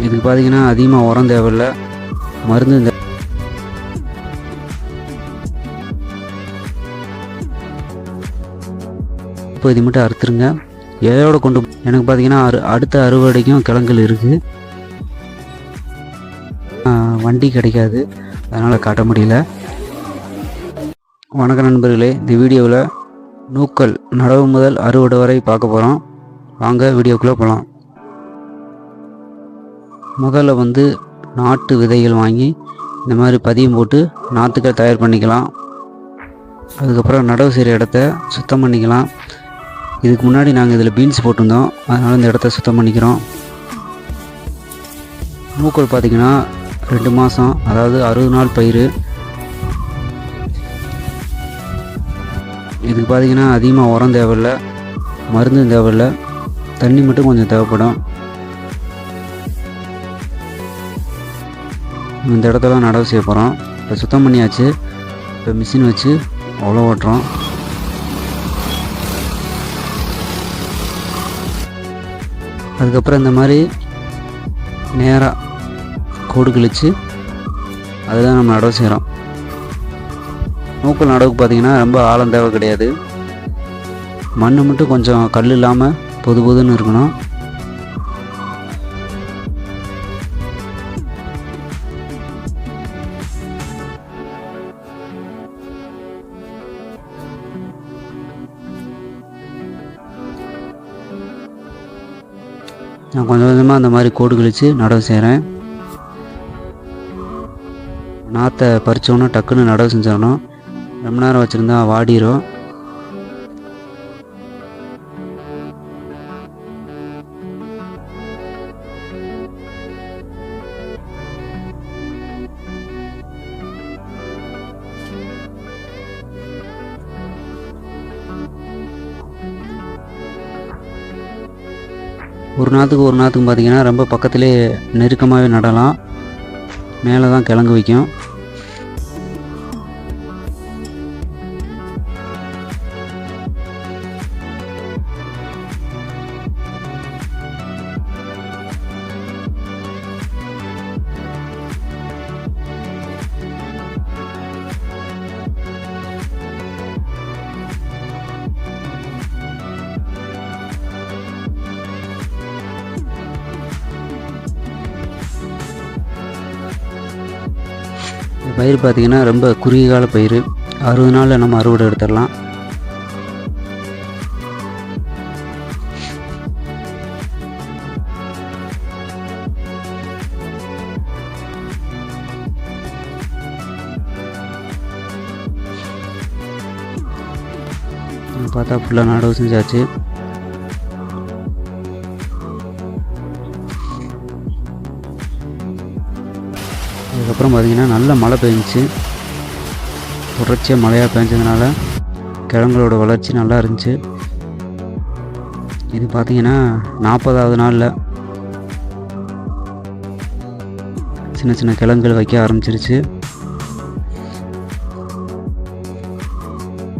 இதுக்கு பார்த்திங்கன்னா அதிகமாக உரம் தேவையில்லை, மருந்து இப்போ இது மட்டும் அறுத்துருங்க. எதையோட கொண்டு எனக்கு பார்த்திங்கன்னா அடுத்த அறுவடைக்கும் கிழங்குகள் இருக்குது. வண்டி கிடைக்காது, அதனால் காட்ட முடியல. வணக்கம் நண்பர்களே, இந்த வீடியோவில் நூக்கல் நடவு முதல் அறுவடை வரை பார்க்க போகிறோம். வாங்க வீடியோக்குள்ளே போகலாம். முதல்ல நாட்டு விதைகள் வாங்கி இந்த மாதிரி பதியம் போட்டு நாற்றுக்கள் தயார் பண்ணிக்கலாம். அதுக்கப்புறம் நடவு செய்கிற இடத்த சுத்தம் பண்ணிக்கலாம். இதுக்கு முன்னாடி நாங்கள் இதில் பீன்ஸ் போட்டிருந்தோம், அதனால் இந்த இடத்த சுத்தம் பண்ணிக்கிறோம். நூக்கல் பார்த்திங்கன்னா 2 மாதம், அதாவது 60 நாள் பயிர். இதுக்கு பார்த்திங்கன்னா அதிகமாக உரம் தேவையில்லை, மருந்து தேவையில்லை, தண்ணி மட்டும் கொஞ்சம் தேவைப்படும். இந்த இடத்தெல்லாம் நடவு செய்ய போகிறோம். இப்போ சுத்தம் பண்ணியாச்சு. இப்போ மிஷின் வச்சு அவ்வளோ ஓட்டுறோம். அதுக்கப்புறம் இந்த மாதிரி நேராக கோடு கிழிச்சு அதுதான் நம்ம நடவு செய்கிறோம். நூக்கல் நடவுக்கு பார்த்திங்கன்னா ரொம்ப ஆழம் தேவை கிடையாது. மண் மட்டும் கொஞ்சம் கல் இல்லாமல் பொது பொதுன்னு இருக்கணும். நான் கொஞ்சம் கொஞ்சமாக அந்த மாதிரி கோடு கிழிச்சு நடவு செய்கிறேன். நாற்றை பறித்தோன்னா டக்குன்னு நடவு செஞ்சிடணும், ரொம்ப நேரம் வச்சுருந்தா வாடிடும். ஒரு நாற்றுக்கும் பார்த்திங்கன்னா ரொம்ப பக்கத்துலேயே நெருக்கமாகவே நடலாம். மேலே தான் கிழங்கு வைக்கும். பயிர் பார்த்திங்கன்னா ரொம்ப குறுகிய கால பயிர், 60 நாளில் நம்ம அறுவடை எடுத்துடலாம். பார்த்தா ஃபுல்லாக நடவு செஞ்சாச்சு. அதுக்கப்புறம் பார்த்திங்கன்னா நல்ல மழை பெஞ்சிச்சு. தொடர்ச்சியாக மழையாக பெஞ்சதுனால கிழங்களோட வளர்ச்சி நல்லா இருந்துச்சு. இது பார்த்திங்கன்னா 40வது நாளில் சின்ன சின்ன கிழங்குகள் வைக்க ஆரம்பிச்சிருச்சு.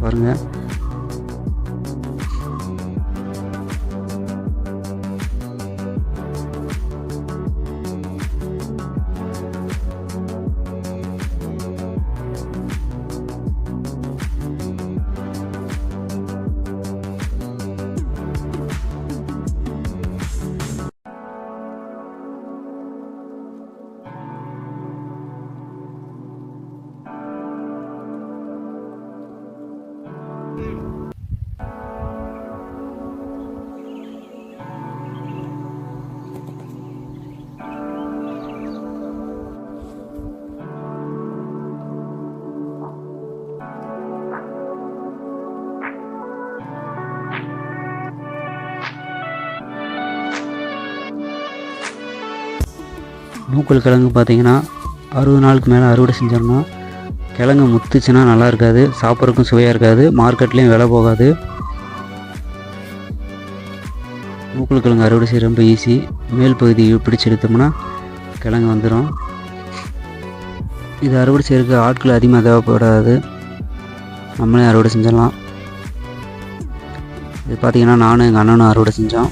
பாருங்கள், நூக்கல் கிழங்கு பார்த்திங்கன்னா 60 நாளுக்கு மேலே அறுவடை செஞ்சிடணும். கிழங்கு முத்துச்சுன்னா நல்லா இருக்காது, சாப்பிட்றதுக்கும் சுவையாக இருக்காது, மார்க்கெட்லேயும் விலை போகாது. நூக்கல் கிழங்கு அறுவடை செய்ய ரொம்ப ஈஸி. மேல் பகுதி பிடிச்சி எடுத்தோம்னா கிழங்கு வந்துடும். இது அறுவடை செய்யறதுக்கு ஆட்கள் அதிகமாக தேவைப்படாது, நம்மளே அறுவடை செஞ்சிடலாம். இது பார்த்திங்கன்னா நானும் எங்கள் அண்ணனும் அறுவடை செஞ்சோம்.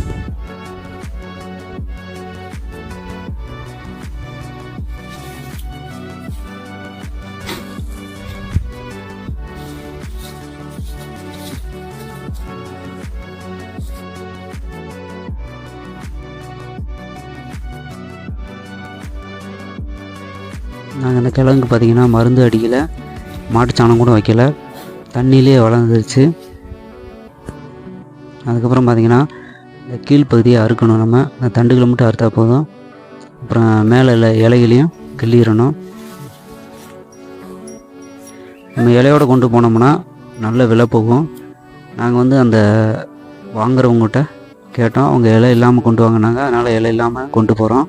நாங்கள் அந்த கிழங்கு பார்த்திங்கன்னா மருந்து அடிக்கலை, மாட்டுச்சாணம் கூட வைக்கலை, தண்ணியிலே வளர்ந்துருச்சு. அதுக்கப்புறம் பார்த்திங்கன்னா இந்த கீழ்ப்பகுதியை அறுக்கணும். நம்ம இந்த தண்டுகளை மட்டும் அறுத்தா போதும். அப்புறம் மேலே இலைகளையும் கிள்ளிடணும். நம்ம இலையோடு கொண்டு போனோம்னா நல்ல விலை போகும். நாங்கள் அந்த வாங்குறவங்ககிட்ட கேட்டோம், அவங்க இலை இல்லாமல் கொண்டு வாங்கினாங்க. அதனால் இலை இல்லாமல் கொண்டு போகிறோம்.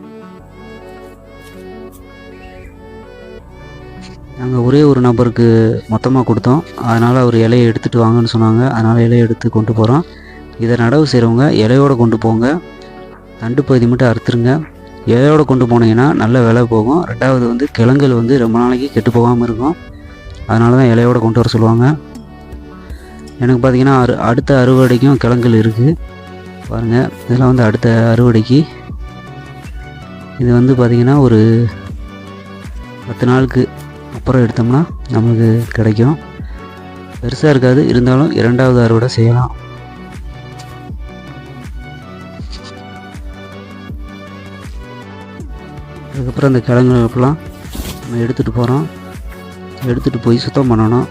நாங்கள் ஒரே ஒரு நபருக்கு மொத்தமாக கொடுத்தோம். அதனால் அவர் இலையை எடுத்துகிட்டு வாங்கன்னு சொன்னாங்க. அதனால் இலையை எடுத்து கொண்டு போகிறோம். இதை நடவு செய்கிறவங்க இலையோடு கொண்டு போங்க, தண்டு பகுதி மட்டும் அறுத்துருங்க. இலையோடு கொண்டு போனீங்கன்னா நல்ல விலை போகும். ரெண்டாவது கிழங்குகள் ரொம்ப நாளைக்கு கெட்டு போகாமல் இருக்கும். அதனால தான் இலையோடு கொண்டு வர சொல்லுவாங்க. எனக்கு பார்த்திங்கன்னா அடுத்த அறுவடைக்கும் கிழங்குகள் இருக்குது பாருங்கள். இதெல்லாம் அடுத்த அறுவடைக்கு. இது பார்த்திங்கன்னா ஒரு 10 நாளுக்கு அப்புறம் எடுத்தோம்னா நமக்கு கிடைக்கும். பெருசாக இருக்காது, இருந்தாலும் 2வது அறுவடை செய்யலாம். அதுக்கப்புறம் அந்த கிழங்குலாம் நம்ம எடுத்துகிட்டு போகிறோம். எடுத்துகிட்டு போய் சுத்தம் பண்ணணும்.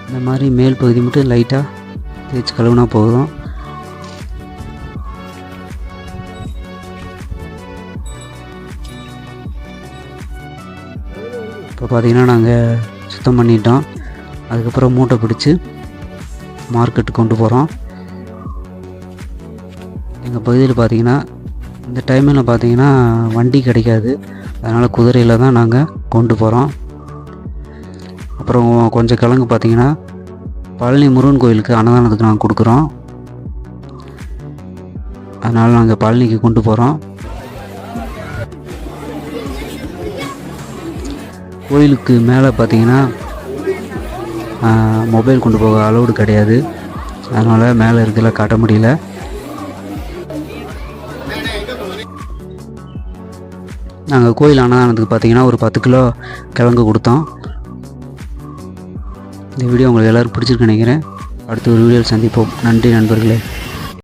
இந்த மாதிரி மேல் பகுதி மட்டும் லைட்டாக தேய்ச்சி கழுவுனா போதும். இப்போ பார்த்திங்கன்னா நாங்கள் சுத்தம் பண்ணிட்டோம். அதுக்கப்புறம் மூட்டை பிடிச்சி மார்க்கெட்டுக்கு கொண்டு போகிறோம். எங்கள் பகுதியில் பார்த்திங்கன்னா இந்த டைமில் பார்த்திங்கன்னா வண்டி கிடைக்காது. அதனால் குதிரையில் தான் நாங்கள் கொண்டு போகிறோம். அப்புறம் கொஞ்சம் கிழங்கு பார்த்திங்கன்னா பழனி முருகன் கோயிலுக்கு அன்னதானத்துக்கு நாங்கள் கொடுக்குறோம். அதனால் நாங்கள் பழனிக்கு கொண்டு போகிறோம். கோயிலுக்கு மேலே பார்த்திங்கன்னா மொபைல் கொண்டு போக அலோடு கிடையாது. அதனால் மேலே இருக்கிற காட்ட முடியல. நாங்கள் கோயில் அன்னதானத்துக்கு பார்த்திங்கன்னா ஒரு 10 கிலோ கிழங்கு கொடுத்தோம். இந்த வீடியோ உங்களுக்கு எல்லோரும் பிடிச்சிருக்கு நினைக்கிறேன். அடுத்த ஒரு வீடியோவில் சந்திப்போம். நன்றி நண்பர்களே.